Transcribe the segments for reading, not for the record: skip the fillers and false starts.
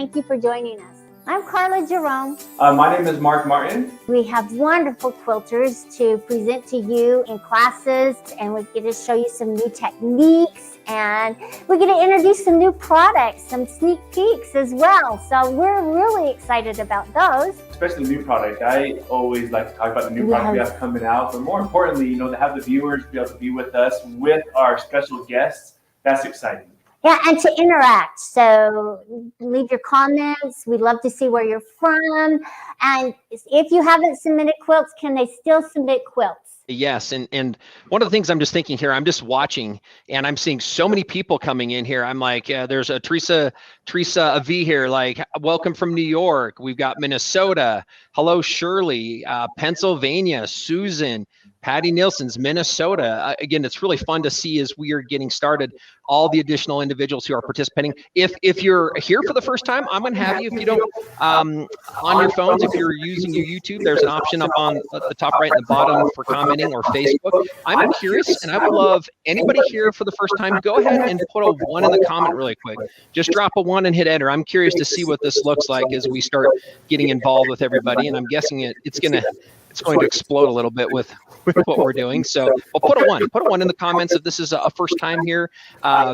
thank you for joining us. I'm Karla Jerome. My name is Mark Martin. We have wonderful quilters to present to you in classes, and we get to show you some new techniques, and we get to introduce some new products, some sneak peeks as well. So we're really excited about those. Especially new product. I always like to talk about the new product we have coming out, but more importantly, to have the viewers be able to be with us with our special guests. That's exciting. Yeah, and to interact. So leave your comments. We'd love to see where you're from. And if you haven't submitted quilts, can they still submit quilts? Yes, and one of the things I'm just thinking here, I'm just watching, and I'm seeing so many people coming in here. I'm like, there's a Teresa V here, like, welcome from New York. We've got Minnesota. Hello, Shirley. Pennsylvania. Susan. Patty Nielsen's Minnesota. Again, it's really fun to see as we are getting started, all the additional individuals who are participating. If you're here for the first time, I'm going to have you, if you don't, on your phones, if you're using your YouTube, there's an option up on the top right and the bottom for commenting, or Facebook. I'm curious, and I would love anybody here for the first time, go ahead and put a 1 in the comment really quick. Just drop a 1 and hit enter. I'm curious to see what this looks like as we start getting involved with everybody, and I'm guessing it's going to explode a little bit with what we're doing. So we'll put a 1 in the comments if this is a first time here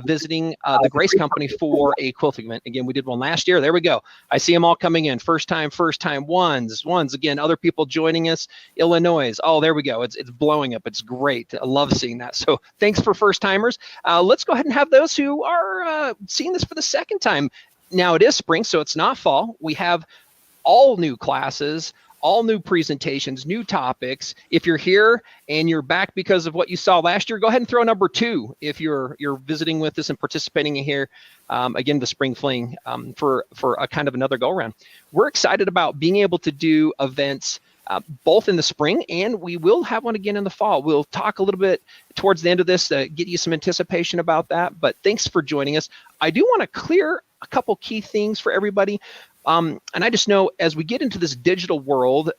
visiting the Grace Company for a quilting event. Again, we did one last year. There we go. I see them all coming in. First time, ones. Again, other people joining us. Illinois. Oh, there we go. It's blowing up. It's great. I love seeing that. So thanks for first timers. Let's go ahead and have those who are seeing this for the second time. Now it is spring, so it's not fall. We have all new classes, all new presentations, new topics. If you're here and you're back because of what you saw last year, go ahead and throw number 2 if you're visiting with us and participating in here. Again, the Spring Fling for a kind of another go around. We're excited about being able to do events both in the spring, and we will have one again in the fall. We'll talk a little bit towards the end of this to get you some anticipation about that, but thanks for joining us. I do want to clear a couple key things for everybody. And I just know as we get into this digital world,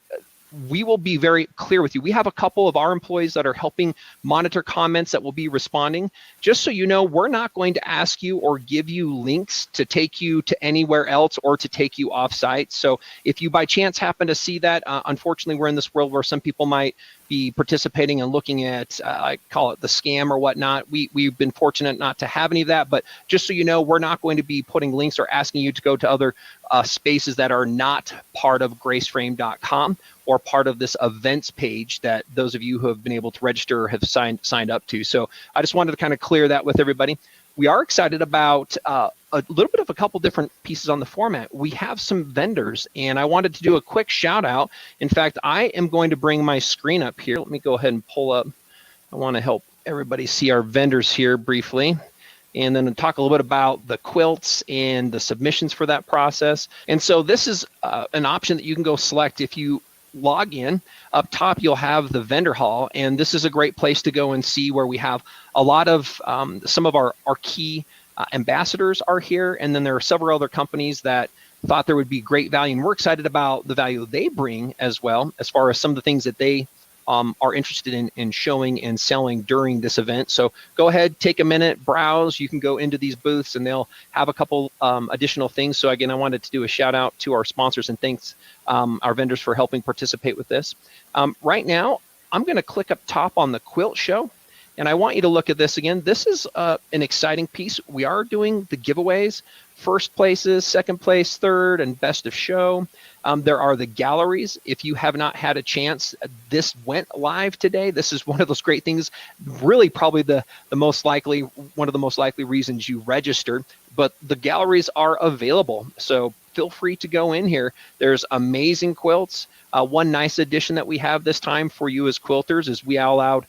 we will be very clear with you. We have a couple of our employees that are helping monitor comments that will be responding. Just so you know, we're not going to ask you or give you links to take you to anywhere else or to take you off site. So if you by chance happen to see that, unfortunately, we're in this world where some people might be participating and looking at, I call it the scam or whatnot. We've been fortunate not to have any of that, but just so you know, we're not going to be putting links or asking you to go to other spaces that are not part of graceframe.com or part of this events page that those of you who have been able to register have signed up to. So I just wanted to kind of clear that with everybody. We are excited about a little bit of a couple different pieces on the format. We have some vendors, and I wanted to do a quick shout out. In fact, I am going to bring my screen up here. Let me go ahead and pull up. I want to help everybody see our vendors here briefly, and then talk a little bit about the quilts and the submissions for that process. And so this is an option that you can go select. If you log in, up top you'll have the vendor hall, and this is a great place to go and see where we have a lot of some of our key ambassadors are here, and then there are several other companies that thought there would be great value, and we're excited about the value they bring as well, as far as some of the things that they are interested in showing and selling during this event. So go ahead, take a minute, browse. You can go into these booths and they'll have a couple additional things. So again, I wanted to do a shout out to our sponsors and thanks our vendors for helping participate with this. Right now, I'm going to click up top on the quilt show, and I want you to look at this again. This is an exciting piece. We are doing the giveaways, first places, second place, third, and best of show. There are the galleries. If you have not had a chance, this went live today. This is one of those great things, really probably one of the most likely reasons you registered, but the galleries are available. So feel free to go in here. There's amazing quilts. One nice addition that we have this time for you as quilters is we allowed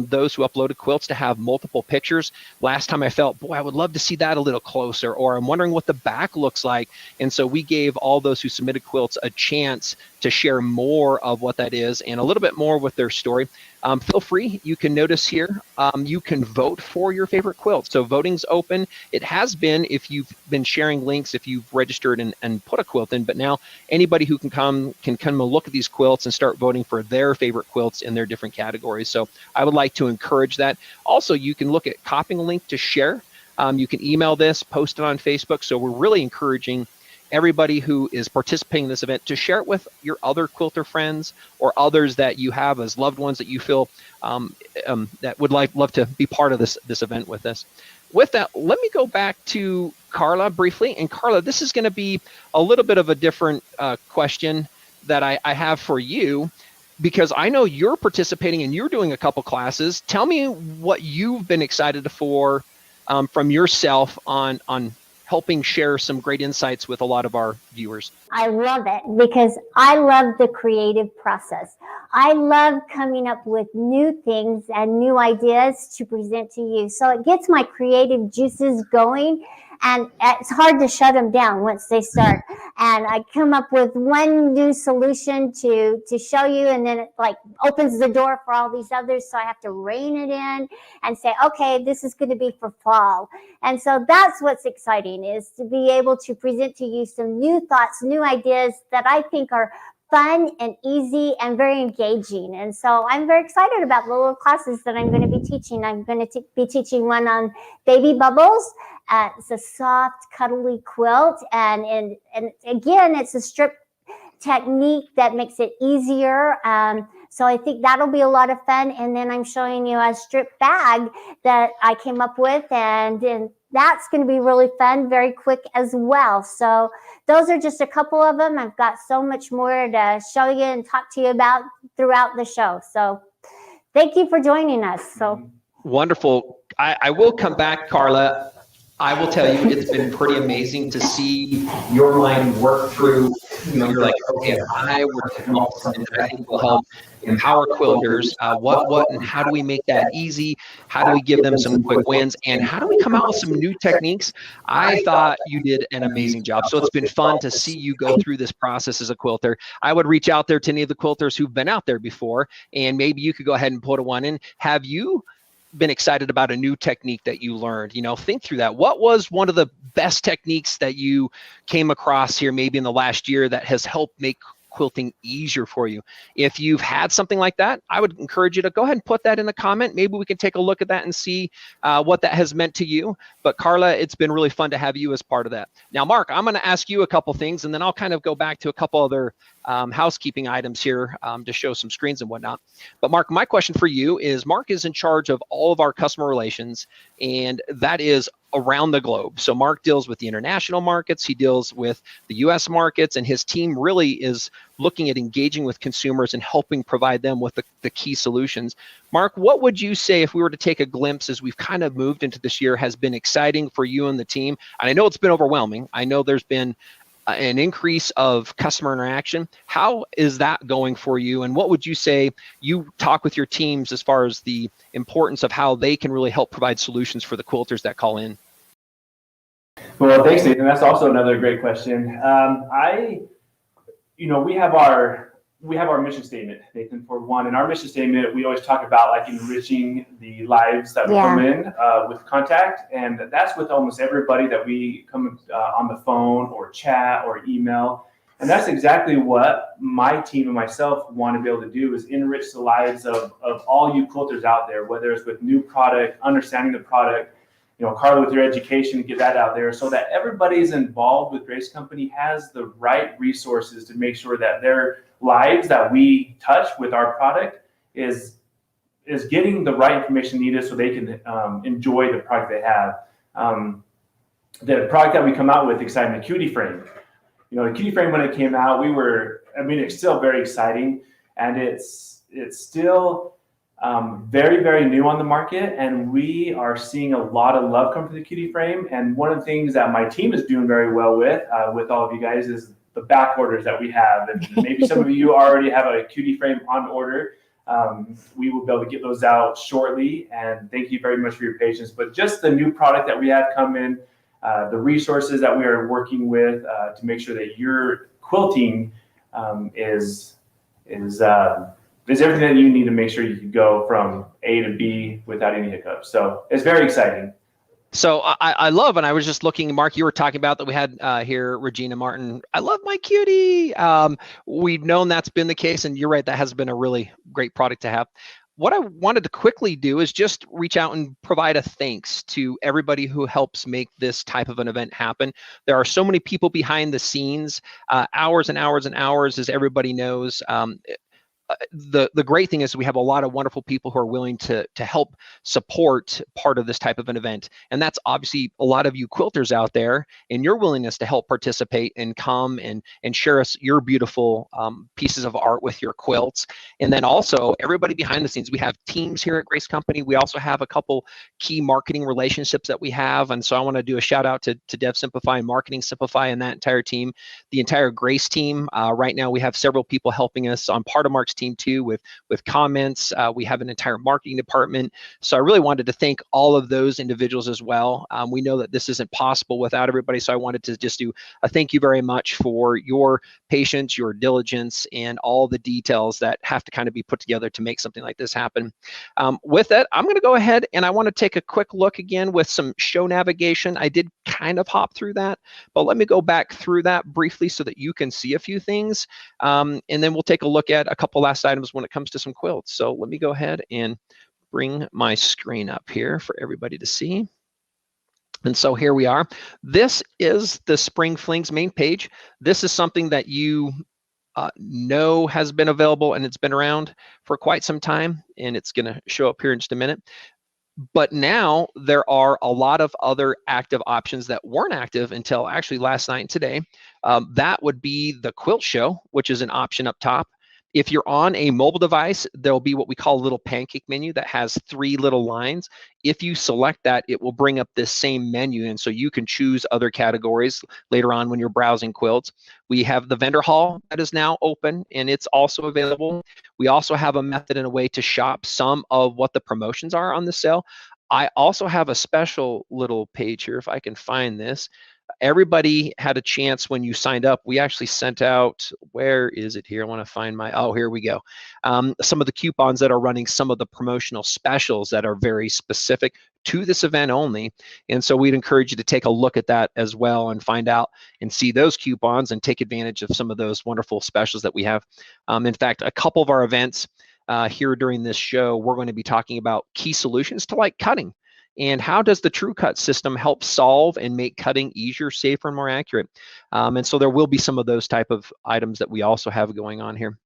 those who uploaded quilts to have multiple pictures. Last time I felt, boy, I would love to see that a little closer, or I'm wondering what the back looks like. And so we gave all those who submitted quilts a chance to share more of what that is and a little bit more with their story. Feel free, you can notice here, you can vote for your favorite quilt. So voting's open. It has been if you've been sharing links, if you've registered and put a quilt in, but now anybody who can come and look at these quilts and start voting for their favorite quilts in their different categories. So I would like to encourage that. Also, you can look at copying a link to share. You can email this, post it on Facebook. So we're really encouraging everybody who is participating in this event to share it with your other quilter friends or others that you have as loved ones that you feel that would love to be part of this event with us. With that, let me go back to Karla briefly. And Karla, this is going to be a little bit of a different question that I have for you, because I know you're participating and you're doing a couple classes. Tell me what you've been excited for from yourself on helping share some great insights with a lot of our viewers. I love it because I love the creative process. I love coming up with new things and new ideas to present to you. So it gets my creative juices going, and it's hard to shut them down once they start. And I come up with one new solution to show you, and then it like opens the door for all these others. So I have to rein it in and say, okay, this is going to be for fall. And so that's what's exciting, is to be able to present to you some new thoughts, new ideas that I think are fun and easy and very engaging. And so I'm very excited about the little classes that I'm going to be teaching. I'm going to be teaching one on baby bubbles. It's a soft, cuddly quilt. And again, it's a strip technique that makes it easier. So I think that'll be a lot of fun. And then I'm showing you a strip bag that I came up with, and that's going to be really fun, very quick as well. So those are just a couple of them. I've got so much more to show you and talk to you about throughout the show. So thank you for joining us. So wonderful. I will come back, Karla. I will tell you, it's been pretty amazing to see your mind work through, you're like, okay, if I were to come up with something that I think will help empower quilters, what and how do we make that easy? How do we give them some quick wins? And how do we come out with some new techniques? I thought you did an amazing job. So it's been fun to see you go through this process as a quilter. I would reach out there to any of the quilters who've been out there before, and maybe you could go ahead and put one in. Have you been excited about a new technique that you learned? Think through that. What was one of the best techniques that you came across here maybe in the last year that has helped make quilting easier for you? If you've had something like that, I would encourage you to go ahead and put that in the comment. Maybe we can take a look at that and see what that has meant to you. But Karla, it's been really fun to have you as part of that. Now, Mark, I'm going to ask you a couple things, and then I'll kind of go back to a couple other housekeeping items here to show some screens and whatnot. But Mark, my question for you is, Mark is in charge of all of our customer relations, and that is around the globe. So Mark deals with the international markets, he deals with the US markets, and his team really is looking at engaging with consumers and helping provide them with the key solutions. Mark, what would you say, if we were to take a glimpse as we've kind of moved into this year, has been exciting for you and the team? And I know it's been overwhelming. I know there's been an increase of customer interaction. How is that going for you? And what would you say you talk with your teams as far as the importance of how they can really help provide solutions for the quilters that call in? Well, thanks, Nathan. That's also another great question. We have our mission statement, Nathan, for one. And our mission statement, we always talk about like enriching the lives that we come in with contact. And that's with almost everybody that we come on the phone or chat or email. And that's exactly what my team and myself want to be able to do, is enrich the lives of all you quilters out there, whether it's with new product, understanding the product, Karla, with your education, get that out there so that everybody's involved with Grace Company has the right resources to make sure that their lives that we touch with our product is getting the right information needed so they can enjoy the product they have. The product that we come out with, exciting, the Cutie Frame. The Cutie Frame, when it came out, it's still very exciting, and it's still very, very new on the market, and we are seeing a lot of love come from the Cutie Frame. And one of the things that my team is doing very well with all of you guys is the back orders that we have. And maybe some of you already have a Cutie Frame on order. We will be able to get those out shortly, and thank you very much for your patience. But just the new product that we have come in, the resources that we are working with to make sure that your quilting is everything that you need to make sure you can go from A to B without any hiccups. So it's very exciting. So I love, and I was just looking, Mark, you were talking about that we had here, Regina Martin, I love my cutie. We've known that's been the case, and you're right, that has been a really great product to have. what I wanted to quickly do is just reach out and provide a thanks to everybody who helps make this type of an event happen. There are so many people behind the scenes, hours and hours and hours, as everybody knows. The great thing is we have a lot of wonderful people who are willing to help support part of this type of an event. And that's obviously a lot of you quilters out there, and your willingness to help participate and come and share us your beautiful pieces of art with your quilts. And then also everybody behind the scenes. We have teams here at Grace Company. We also have a couple key marketing relationships that we have. And so I want to do a shout out to Dev Simplify and Marketing Simplify and that entire team, the entire Grace team. Right now we have several people helping us on part of Mark's team too with comments. We have an entire marketing department. So I really wanted to thank all of those individuals as well. We know that this isn't possible without everybody. So I wanted to just do a thank you very much for your patience, your diligence, and all the details that have to kind of be put together to make something like this happen. With that, I'm going to go ahead and I want to take a quick look again with some show navigation. I did kind of hop through that, but let me go back through that briefly so that you can see a few things. And then we'll take a look at a couple last items when it comes to some quilts. So let me go ahead and bring my screen up here for everybody to see. And so here we are. This is the Spring Fling's main page. This is something that you know has been available, and it's been around for quite some time, and it's going to show up here in just a minute. But now there are a lot of other active options that weren't active until actually last night and today. That would be the quilt show, which is an option up top. If you're on a mobile device, there'll be what we call a little pancake menu that has 3 little lines. If you select that, it will bring up this same menu, and so you can choose other categories later on when you're browsing quilts. We have the vendor hall that is now open, and it's also available. We also have a method and a way to shop some of what the promotions are on the sale. I also have a special little page here, if I can find this. Everybody had a chance when you signed up. We actually sent out, where is it here? I want to find my, oh, here we go. Some of the coupons that are running some of the promotional specials that are very specific to this event only. And so we'd encourage you to take a look at that as well and find out and see those coupons and take advantage of some of those wonderful specials that we have. In fact, a couple of our events here during this show, we're going to be talking about key solutions to like cutting. And how does the True Cut system help solve and make cutting easier, safer, and more accurate? And so there will be some of those type of items that we also have going on here.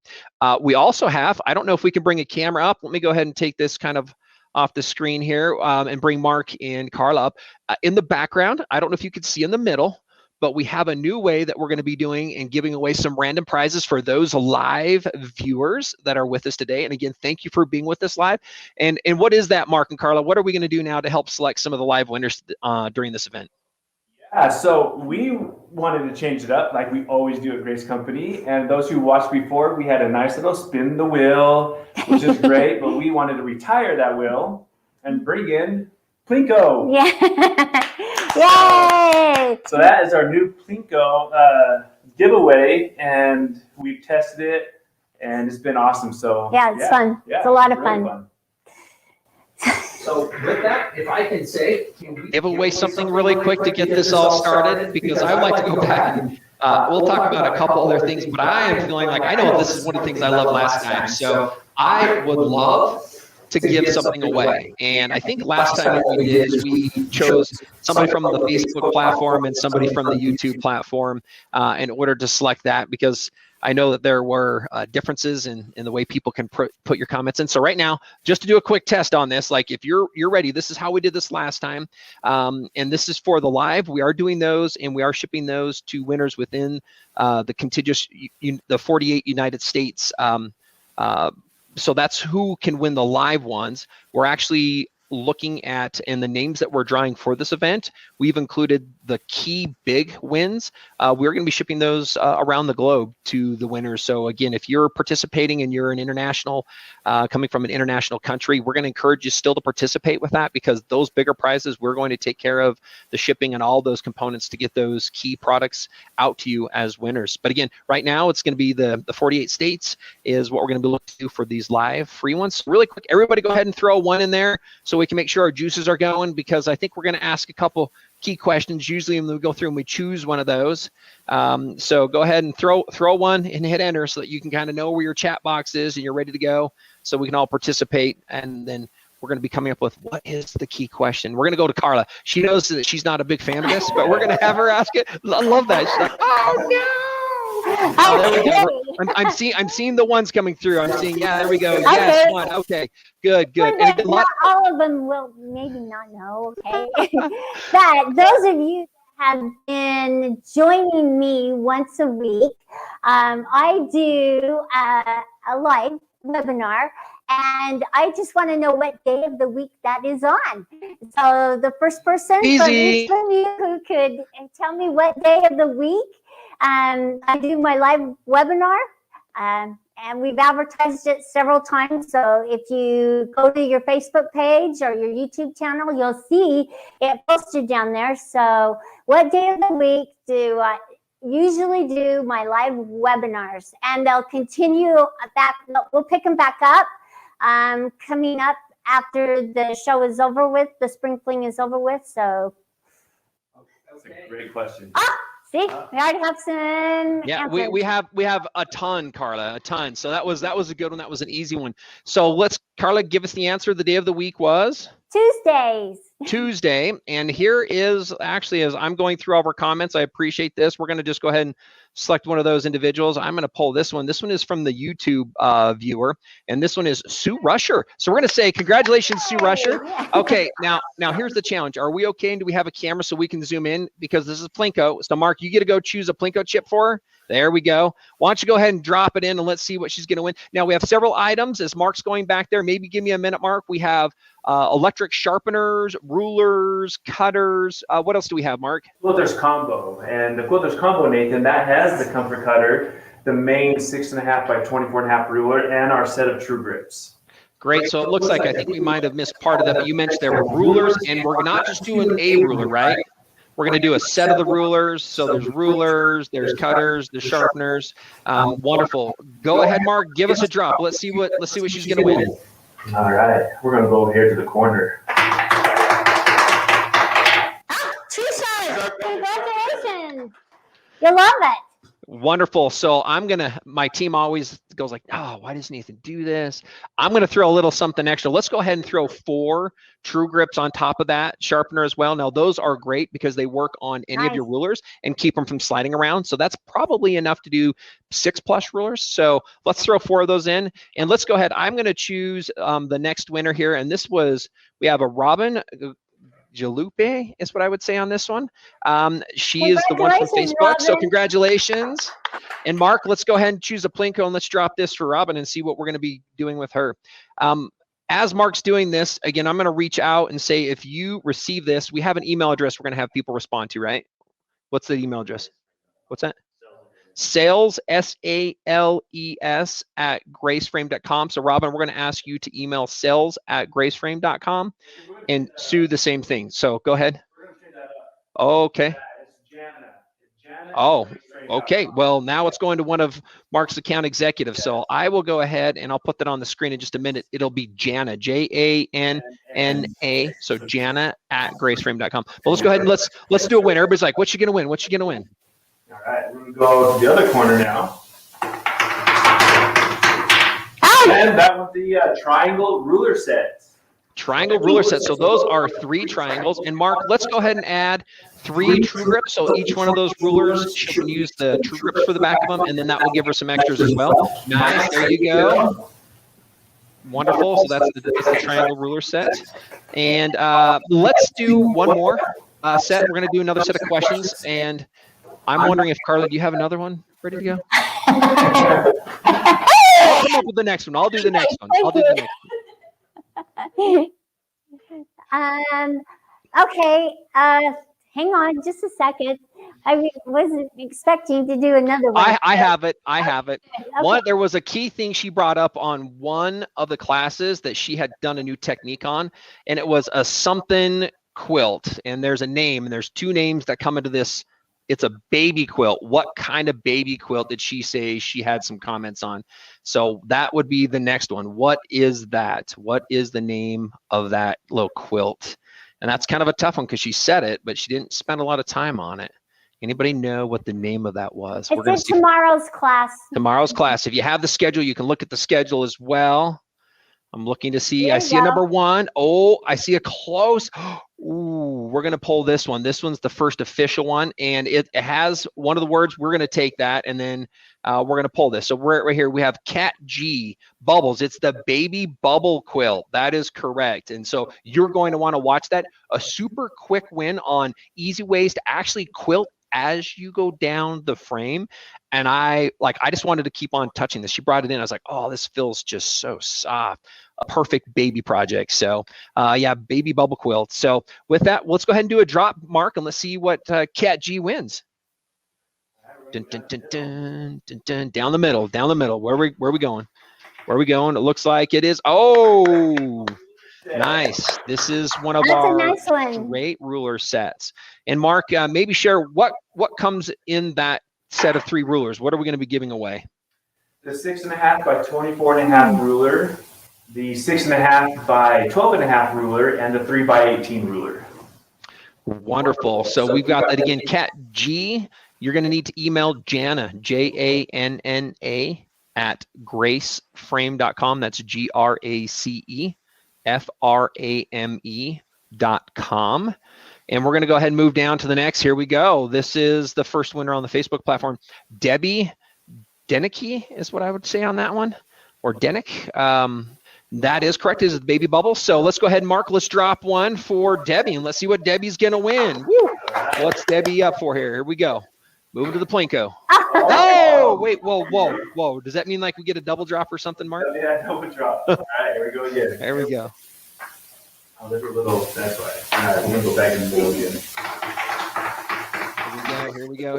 We also have, I don't know if we can bring a camera up. Let me go ahead and take this kind of off the screen here and bring Mark and Karla up. In the background, I don't know if you could see in the middle, but we have a new way that we're going to be doing and giving away some random prizes for those live viewers that are with us today. And again, thank you for being with us live. And what is that, Mark and Karla? What are we going to do now to help select some of the live winners during this event? Yeah, so we wanted to change it up like we always do at Grace Company. And those who watched before, we had a nice little spin the wheel, which is great, but we wanted to retire that wheel and bring in Plinko. Yeah. Yay! So that is our new Plinko giveaway, and we've tested it, and it's been awesome. So yeah, it's fun. Yeah, it's a lot of really fun. So with that, if I can say, give away something really quick to get this all started, because I would like to go back and we'll talk about a couple other things, but I am feeling like I know this is one of the things I loved last time. So I would love to give something away. And I think last time what we did is we chose somebody from the Facebook platform and somebody from the YouTube platform in order to select that, because I know that there were differences in the way people can put your comments in. So right now, just to do a quick test on this, like if you're ready, this is how we did this last time. And this is for the live. We are doing those, and we are shipping those to winners within the contiguous, the 48 United States. So that's who can win the live ones. We're actually looking at, and the names that we're drawing for this event, we've included the key big wins. We're going to be shipping those around the globe to the winners. So again, if you're participating and you're an international, coming from an international country, we're going to encourage you still to participate with that, because those bigger prizes, we're going to take care of the shipping and all those components to get those key products out to you as winners. But again, right now it's going to be the 48 states is what we're going to be looking to do for these live free ones. Really quick, everybody go ahead and throw one in there so we can make sure our juices are going, because I think we're going to ask a couple key questions usually when we go through and we choose one of those. So go ahead and throw one and hit enter so that you can kind of know where your chat box is and you're ready to go. so we can all participate. And then we're going to be coming up with what is the key question. We're going to go to Karla. She knows that she's not a big fan of this, but we're going to have her ask it. I love that. She's like, oh no. Oh, there we go. I'm seeing the ones coming through. I'm seeing, yeah, there we go. Yes, one. Okay, good. And not all of them will maybe not know, okay? But those of you that have been joining me once a week, I do a live webinar, and I just want to know what day of the week that is on. So the first person from each of you who could tell me what day of the week I do my live webinar, and we've advertised it several times. So if you go to your Facebook page or your YouTube channel, you'll see it posted down there. So what day of the week do I usually do my live webinars? And they'll continue back. We'll pick them back up coming up after the show is over with, the Spring Fling is over with. So that's a great question. See, we already have some. Yeah, we have a ton, Karla, a ton. So that was a good one. That was an easy one. So Karla, give us the answer. The day of the week was Tuesday. And here is actually, as I'm going through all of our comments, I appreciate this. We're going to just go ahead and select one of those individuals. I'm going to pull this one. This one is from the YouTube viewer, and this one is Sue Rusher. So we're going to say congratulations, Sue Rusher. Okay, now here's the challenge. Are we okay? And do we have a camera so we can zoom in? Because this is Plinko. So Mark, you get to go choose a Plinko chip for her. There we go. Why don't you go ahead and drop it in, and let's see what she's going to win. Now we have several items as Mark's going back there. Maybe give me a minute, Mark. We have electric sharpeners, rulers, cutters. What else do we have, Mark? Quilter's combo, and the Quilter's combo, Nathan, that has the comfort cutter, the main 6.5 by 24.5 ruler, and our set of true grips. Great. So it looks like I think we might have missed part of that, but you mentioned there were rulers, and we're not just doing a ruler, right? We're going to do a set of the rulers. So there's rulers, there's cutters, there's sharpeners. Wonderful. Go ahead, Mark. Give us a drop. Let's see what she's going to win. All right. We're going to go over here to the corner. Congratulations. You love it. Wonderful. So my team always goes like, oh, why does Nathan do this? I'm going to throw a little something extra. Let's go ahead and throw 4 true grips on top of that sharpener as well. Now those are great because they work on any of your rulers and keep them from sliding around. So that's probably enough to do 6+ rulers. So let's throw 4 of those in, and let's go ahead. I'm going to choose the next winner here. And we have a Robin Jalupe is what I would say on this one. She is the one from Facebook. Robin. So congratulations. And Mark, let's go ahead and choose a Plinko, and let's drop this for Robin and see what we're going to be doing with her. As Mark's doing this, again, I'm going to reach out and say, if you receive this, we have an email address we're going to have people respond to, right? What's the email address? What's that? Sales, SALES at graceframe.com. So Robin, we're going to ask you to email sales@graceframe.com, and Sue the same thing. So go ahead. Okay. Oh, okay. Well, now it's going to one of Mark's account executives. So I will go ahead and I'll put that on the screen in just a minute. It'll be Jana, Janna. So Jana@graceframe.com. But let's go ahead and let's do a win. Everybody's like, what's she going to win? What's she going to win? All right, we're going to go to the other corner now. And that was the triangle ruler set. Triangle ruler set. So those are 3 triangles. And Mark, let's go ahead and add 3 true grips. So each one of those rulers, she can use the true grips for the back of them, and then that will give her some extras as well. Nice. There you go. Wonderful. So that's the triangle ruler set. And let's do one more set. We're going to do another set of questions. And I'm wondering if, Karla, do you have another one ready to go? I'll come up with the next one. I'll do the next one. Okay. Hang on just a second. I wasn't expecting to do another one. I have it. Okay. There was a key thing she brought up on one of the classes that she had done a new technique on, and it was a something quilt. And there's a name, and there's 2 names that come into this. It's a baby quilt. What kind of baby quilt did she say she had some comments on? So that would be the next one. What is that? What is the name of that little quilt? And that's kind of a tough one because she said it, but she didn't spend a lot of time on it. Anybody know what the name of that was? It's in tomorrow's class. Tomorrow's class. If you have the schedule, you can look at the schedule as well. I'm looking to see. There I you see a go. number 1. Oh, I see a close. Ooh, we're going to pull this one. This one's the first official one, and it has one of the words. We're going to take that, and then we're going to pull this. So right here, we have Cat G Bubbles. It's the baby bubble quilt. That is correct. And so you're going to want to watch that. A super quick win on easy ways to actually quilt as you go down the frame. And I just wanted to keep on touching this. She brought it in. I was like, oh, this feels just so soft. A perfect baby project. So yeah, baby bubble quilt. So with that, let's go ahead and do a drop, Mark, and let's see what Cat G wins. Dun, dun, dun, dun, dun, dun. Down the middle. Where are we going? Where are we going? It looks like it is. Oh, nice. This is one of our nice one. great ruler sets. And Mark, maybe share what comes in that set of 3 rulers. What are we going to be giving away? The 6.5 by 24.5 ruler, the 6.5 by 12.5 ruler, and the 3 by 18 ruler. Wonderful. So we've got that again. Cat G, you're going to need to email Janna, JANNA, at graceframe.com. That's GRACEFRAME.com. And we're going to go ahead and move down to the next. Here we go. This is the first winner on the Facebook platform. Debbie Denicky is what I would say on that one, or Denick. That is correct. Is the baby bubble. So let's go ahead and Mark. Let's drop one for Debbie, and let's see what Debbie's going to win. Woo! What's Debbie up for here? Here we go. Moving to the Plinko. Oh, wait. Whoa. Does that mean like we get a double drop or something, Mark? Yeah, double drop. All right, here we go again. There we go. Oh, there's a little, that's why. All right, we're going to go back in the middle again. Here we go.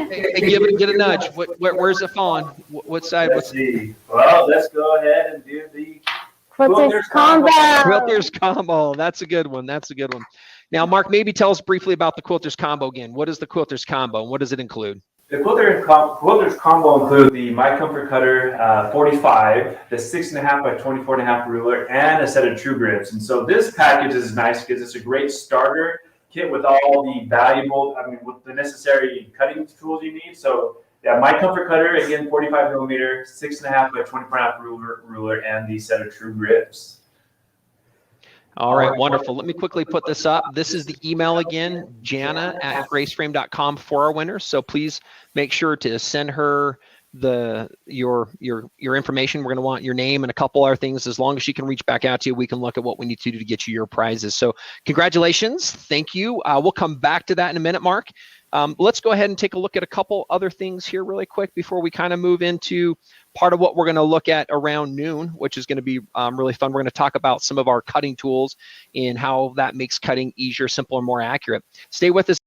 Hey, get a nudge. Where's the fawn? What side? Let's see. Well, let's go ahead and do the Quilter's combo. Quilter's combo. That's a good one. Now, Mark, maybe tell us briefly about the Quilter's combo again. What is the Quilter's combo, and what does it include? The Quilter's combo includes the My Comfort Cutter 45, the 6.5 by 24.5 ruler, and a set of true grips. And so this package is nice because it's a great starter kit with all the with the necessary cutting tools you need. So yeah, My Comfort Cutter, again, 45 millimeter, 6.5 by 24.5 ruler, and the set of true grips. All right, wonderful. Let me quickly put this up. This is the email again, Janna at graceframe.com for our winners. So please make sure to send her your information. We're going to want your name and a couple other things. As long as she can reach back out to you, we can look at what we need to do to get you your prizes. So congratulations. Thank you. We'll come back to that in a minute, Mark. Let's go ahead and take a look at a couple other things here really quick before we kind of move into part of what we're going to look at around noon, which is going to be really fun. We're going to talk about some of our cutting tools and how that makes cutting easier, simpler, more accurate. Stay with us.